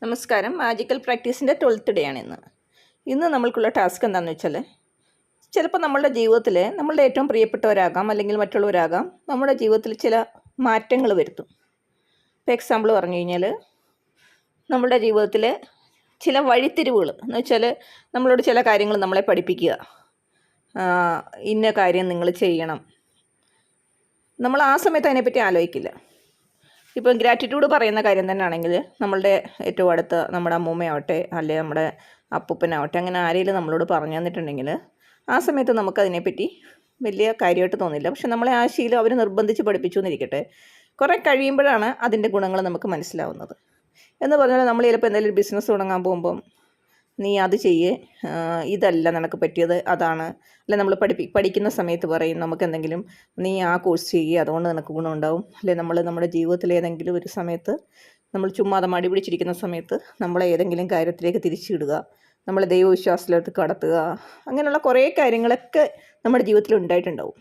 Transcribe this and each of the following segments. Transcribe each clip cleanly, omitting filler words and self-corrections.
നമസ്കാരം. Magical പ്രാക്ടീസിൻ്റെ 12th day ആണ് ഇന്ന് നമ്മൾക്കുള്ള ടാസ്ക് എന്താണെന്ന് വെച്ചാൽ, ചിലപ്പോൾ നമ്മളുടെ ജീവിതത്തിൽ നമ്മളുടെ ഏറ്റവും പ്രിയപ്പെട്ടവരാകാം, അല്ലെങ്കിൽ മറ്റുള്ളവരാകാം, നമ്മുടെ ജീവിതത്തിൽ ചില മാറ്റങ്ങൾ വരുത്തും. ഇപ്പോൾ എക്സാമ്പിൾ പറഞ്ഞു കഴിഞ്ഞാൽ, നമ്മുടെ ജീവിതത്തിൽ ചില വഴിത്തിരിവുകൾ എന്ന് വെച്ചാൽ, നമ്മളോട് ചില കാര്യങ്ങൾ നമ്മളെ പഠിപ്പിക്കുക. ഇന്ന കാര്യം നിങ്ങൾ ചെയ്യണം. നമ്മൾ ആ സമയത്ത് അതിനെപ്പറ്റി ആലോചിക്കില്ല. ഇപ്പം ഗ്രാറ്റിറ്റ്യൂഡ് പറയുന്ന കാര്യം തന്നെ ആണെങ്കിൽ, നമ്മളുടെ ഏറ്റവും അടുത്ത നമ്മുടെ അമ്മൂമ്മയാവട്ടെ, അല്ലെങ്കിൽ നമ്മുടെ അപ്പൂപ്പനാവട്ടെ, അങ്ങനെ ആരെങ്കിലും നമ്മളോട് പറഞ്ഞു തന്നിട്ടുണ്ടെങ്കിൽ ആ സമയത്ത് നമുക്കതിനെപ്പറ്റി വലിയ കാര്യമായിട്ട് തോന്നില്ല. പക്ഷെ നമ്മളെ ആ ശീലം അവർ നിർബന്ധിച്ച് പഠിപ്പിച്ചു എന്നിരിക്കട്ടെ, കുറേ കഴിയുമ്പോഴാണ് അതിൻ്റെ ഗുണങ്ങൾ നമുക്ക് മനസ്സിലാവുന്നത്. എന്ന് പറഞ്ഞാൽ, നമ്മൾ ചിലപ്പോൾ എന്തെങ്കിലും ബിസിനസ് തുടങ്ങാൻ പോകുമ്പം, നീ അത് ചെയ്യേ, ഇതല്ല നിനക്ക് പറ്റിയത്, അതാണ്. അല്ലെ നമ്മൾ പഠിക്കുന്ന സമയത്ത് പറയും നമുക്ക് എന്തെങ്കിലും, നീ ആ കോഴ്സ് ചെയ്യുക, അതുകൊണ്ട് നിനക്ക് ഗുണമുണ്ടാവും. അല്ലെ നമ്മൾ നമ്മുടെ ജീവിതത്തിൽ ഏതെങ്കിലും ഒരു സമയത്ത് നമ്മൾ ചുമ്മാതെ മടി പിടിച്ചിരിക്കുന്ന സമയത്ത് നമ്മളെ ഏതെങ്കിലും കാര്യത്തിലേക്ക് തിരിച്ചിടുക, നമ്മളെ ദൈവവിശ്വാസത്തിലേക്ക് കടത്തുക, അങ്ങനെയുള്ള കുറേ കാര്യങ്ങളൊക്കെ നമ്മുടെ ജീവിതത്തിൽ ഉണ്ടായിട്ടുണ്ടാവും.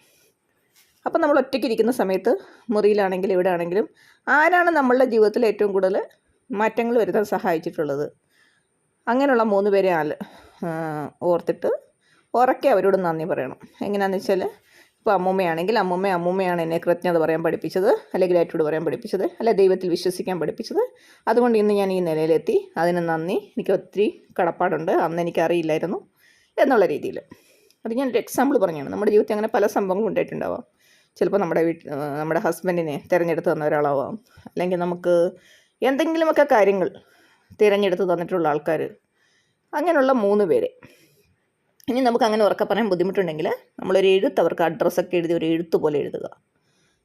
അപ്പം നമ്മൾ ഒറ്റയ്ക്കിരിക്കുന്ന സമയത്ത്, മുറിയിലാണെങ്കിലും എവിടെ ആണെങ്കിലും, ആരാണ് നമ്മളുടെ ജീവിതത്തിൽ ഏറ്റവും കൂടുതൽ മാറ്റങ്ങൾ വരുത്താൻ സഹായിച്ചിട്ടുള്ളത്, അങ്ങനെയുള്ള 3 പേരെ ഓർത്തിട്ട് ഉറക്കെ അവരോട് നന്ദി പറയണം. എങ്ങനെയാണെന്ന് വെച്ചാൽ, ഇപ്പോൾ അമ്മൂമ്മയാണെങ്കിൽ അമ്മൂമ്മയാണ് എന്നെ കൃതജ്ഞത പറയാൻ പഠിപ്പിച്ചത്, അല്ലെങ്കിൽ ഗ്രാറ്റിറ്റ്യൂഡ് പറയാൻ പഠിപ്പിച്ചത്, അല്ലെങ്കിൽ ദൈവത്തിൽ വിശ്വസിക്കാൻ പഠിപ്പിച്ചത്. അതുകൊണ്ട് ഇന്ന് ഞാൻ ഈ നിലയിലെത്തി, അതിന് നന്ദി, എനിക്ക് ഒത്തിരി കടപ്പാടുണ്ട്, അന്ന് എനിക്കറിയില്ലായിരുന്നു എന്നുള്ള രീതിയിൽ. അത് ഞാനൊരു എക്സാമ്പിൾ പറഞ്ഞാണ്. നമ്മുടെ ജീവിതത്തിൽ അങ്ങനെ പല സംഭവങ്ങളും ഉണ്ടായിട്ടുണ്ടാവാം. ചിലപ്പോൾ നമ്മുടെ ഹസ്ബൻഡിനെ തിരഞ്ഞെടുത്ത് തന്ന ഒരാളാവാം, അല്ലെങ്കിൽ നമുക്ക് എന്തെങ്കിലുമൊക്കെ കാര്യങ്ങൾ തിരഞ്ഞെടുത്ത് തന്നിട്ടുള്ള ആൾക്കാർ, അങ്ങനെയുള്ള 3 പേര്. ഇനി നമുക്ക് അങ്ങനെ ഉറക്കെ പറയാൻ ബുദ്ധിമുട്ടുണ്ടെങ്കിൽ, നമ്മളൊരു എഴുത്ത്, അവർക്ക് അഡ്രസ്സൊക്കെ എഴുതി ഒരു എഴുത്ത് പോലെ എഴുതുക.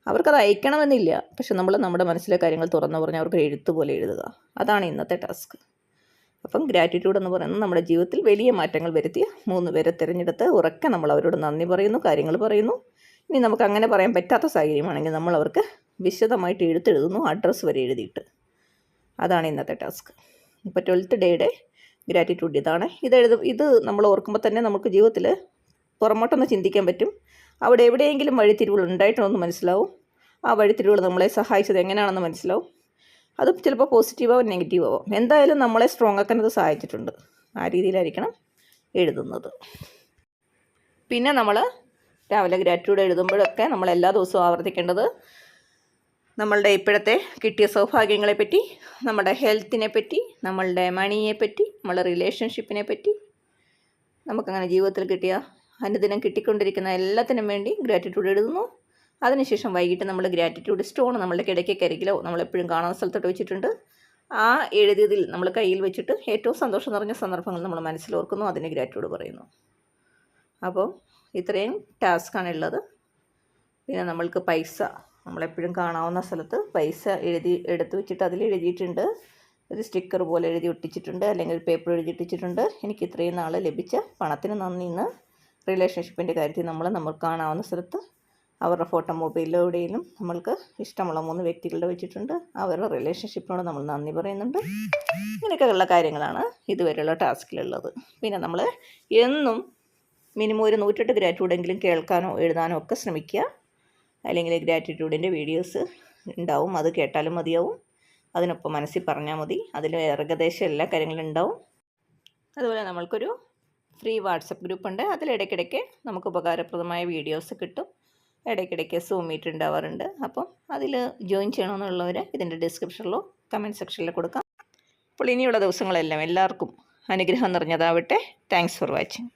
അവർക്കത് അയക്കണമെന്നില്ല, പക്ഷെ നമ്മൾ നമ്മുടെ മനസ്സിലെ കാര്യങ്ങൾ തുറന്നു പറഞ്ഞാൽ അവർക്ക് എഴുത്ത് പോലെ എഴുതുക. അതാണ് ഇന്നത്തെ ടാസ്ക്. അപ്പം ഗ്രാറ്റിറ്റ്യൂഡ് എന്ന് പറയുന്നത് നമ്മുടെ ജീവിതത്തിൽ വലിയ മാറ്റങ്ങൾ വരുത്തിയ 3 പേരെ തിരഞ്ഞെടുത്ത് ഉറക്കെ നമ്മൾ അവരോട് നന്ദി പറയുന്നു, കാര്യങ്ങൾ പറയുന്നു. ഇനി നമുക്ക് അങ്ങനെ പറയാൻ പറ്റാത്ത സാഹചര്യമാണെങ്കിൽ നമ്മൾ അവർക്ക് വിശദമായിട്ട് എഴുത്തെഴുതുന്നു, അഡ്രസ്സ് വരെ എഴുതിയിട്ട്. അതാണ് ഇന്നത്തെ ടാസ്ക്. ഇപ്പോൾ 12th ഡേയുടെ ഗ്രാറ്റിറ്റ്യൂഡ് ഇതാണ്. ഇത് നമ്മൾ ഓർക്കുമ്പോൾ തന്നെ നമുക്ക് ജീവിതത്തിൽ പുറമോട്ടൊന്ന് ചിന്തിക്കാൻ പറ്റും. അവിടെ എവിടെയെങ്കിലും വഴിത്തിരിവുകൾ ഉണ്ടായിട്ടൊന്ന് മനസ്സിലാവും. ആ വഴിത്തിരിവുകൾ നമ്മളെ സഹായിച്ചത് എങ്ങനെയാണെന്ന് മനസ്സിലാവും. അത് ചിലപ്പോൾ പോസിറ്റീവാവും നെഗറ്റീവാവും. എന്തായാലും നമ്മളെ സ്ട്രോങ് ആക്കാൻ അത് സഹായിച്ചിട്ടുണ്ട്. ആ രീതിയിലായിരിക്കണം എഴുതുന്നത്. പിന്നെ നമ്മൾ രാവിലെ ഗ്രാറ്റിറ്റ്യൂഡ് എഴുതുമ്പോഴൊക്കെ നമ്മൾ എല്ലാ ദിവസവും ആവർത്തിക്കേണ്ടത്, നമ്മളുടെ ഇപ്പോഴത്തെ കിട്ടിയ സൗഭാഗ്യങ്ങളെപ്പറ്റി, നമ്മുടെ ഹെൽത്തിനെ പറ്റി, നമ്മളുടെ മണിയെപ്പറ്റി, നമ്മളുടെ റിലേഷൻഷിപ്പിനെ പറ്റി, നമുക്കങ്ങനെ ജീവിതത്തിൽ കിട്ടിയ അനുദിനം കിട്ടിക്കൊണ്ടിരിക്കുന്ന എല്ലാത്തിനും വേണ്ടി ഗ്രാറ്റിറ്റ്യൂഡ് എഴുതുന്നു. അതിനുശേഷം വൈകിട്ട് നമ്മൾ ഗ്രാറ്റിറ്റ്യൂഡ് സ്റ്റോൺ നമ്മളുടെ കിടക്കക്കരികിലോ നമ്മളെപ്പോഴും കാണുന്ന സ്ഥലത്തോട്ട് വെച്ചിട്ടുണ്ട്. ആ എഴുതിയതിൽ നമ്മൾ കയ്യിൽ വെച്ചിട്ട് ഏറ്റവും സന്തോഷം നിറഞ്ഞ സന്ദർഭങ്ങൾ നമ്മൾ മനസ്സിലോർക്കുന്നു, അതിന് ഗ്രാറ്റിറ്റ്യൂഡ് പറയുന്നു. അപ്പോൾ ഇത്രയും ടാസ്ക്കാണുള്ളത്. പിന്നെ നമ്മൾക്ക് പൈസ, നമ്മളെപ്പോഴും കാണാവുന്ന സ്ഥലത്ത് പൈസ എടുത്ത് വെച്ചിട്ട് അതിൽ എഴുതിയിട്ടുണ്ട്. ഒരു സ്റ്റിക്കർ പോലെ എഴുതി ഒട്ടിച്ചിട്ടുണ്ട്, അല്ലെങ്കിൽ ഒരു പേപ്പർ എഴുതി ഒട്ടിച്ചിട്ടുണ്ട്. എനിക്ക് ഇത്രയും നാൾ ലഭിച്ച പണത്തിന് നന്ദി. ഇന്ന് റിലേഷൻഷിപ്പിൻ്റെ കാര്യത്തിൽ നമ്മൾ കാണാവുന്ന സ്ഥലത്ത് അവരുടെ ഫോട്ടോ മൊബൈലിലോ എവിടെയെങ്കിലും നമ്മൾക്ക് ഇഷ്ടമുള്ള 3 വ്യക്തികളുടെ വെച്ചിട്ടുണ്ട്. അവരുടെ റിലേഷൻഷിപ്പിനോട് നമ്മൾ നന്ദി പറയുന്നുണ്ട്. ഇങ്ങനെയൊക്കെയുള്ള കാര്യങ്ങളാണ് ഇതുവരെയുള്ള ടാസ്കിലുള്ളത്. പിന്നെ നമ്മൾ എന്നും മിനിമം ഒരു 108 ഗ്രാറ്റിറ്റ്യൂഡെങ്കിലും കേൾക്കാനോ എഴുതാനോ ഒക്കെ ശ്രമിക്കുക. അല്ലെങ്കിൽ ഗ്രാറ്റിറ്റ്യൂഡിൻ്റെ വീഡിയോസ് ഉണ്ടാവും, അത് കേട്ടാലും മതിയാവും. അതിനൊപ്പം മനസ്സിൽ പറഞ്ഞാൽ മതി. അതിൽ ഏകദേശം എല്ലാ കാര്യങ്ങളും ഉണ്ടാവും. അതുപോലെ നമ്മൾക്കൊരു ഫ്രീ വാട്സപ്പ് ഗ്രൂപ്പുണ്ട്. അതിലിടയ്ക്കിടയ്ക്ക് നമുക്ക് ഉപകാരപ്രദമായ വീഡിയോസ് കിട്ടും. ഇടയ്ക്കിടയ്ക്ക് സൂം മീറ്റ് ഉണ്ടാവാറുണ്ട്. അപ്പം അതിൽ ജോയിൻ ചെയ്യണമെന്നുള്ളവർ ഇതിൻ്റെ ഡിസ്ക്രിപ്ഷനിലോ കമൻറ്റ് സെക്ഷനിലോ കൊടുക്കാം. അപ്പോൾ ഇനിയുള്ള ദിവസങ്ങളെല്ലാം എല്ലാവർക്കും അനുഗ്രഹം നിറഞ്ഞതാവട്ടെ. Thanks for watching.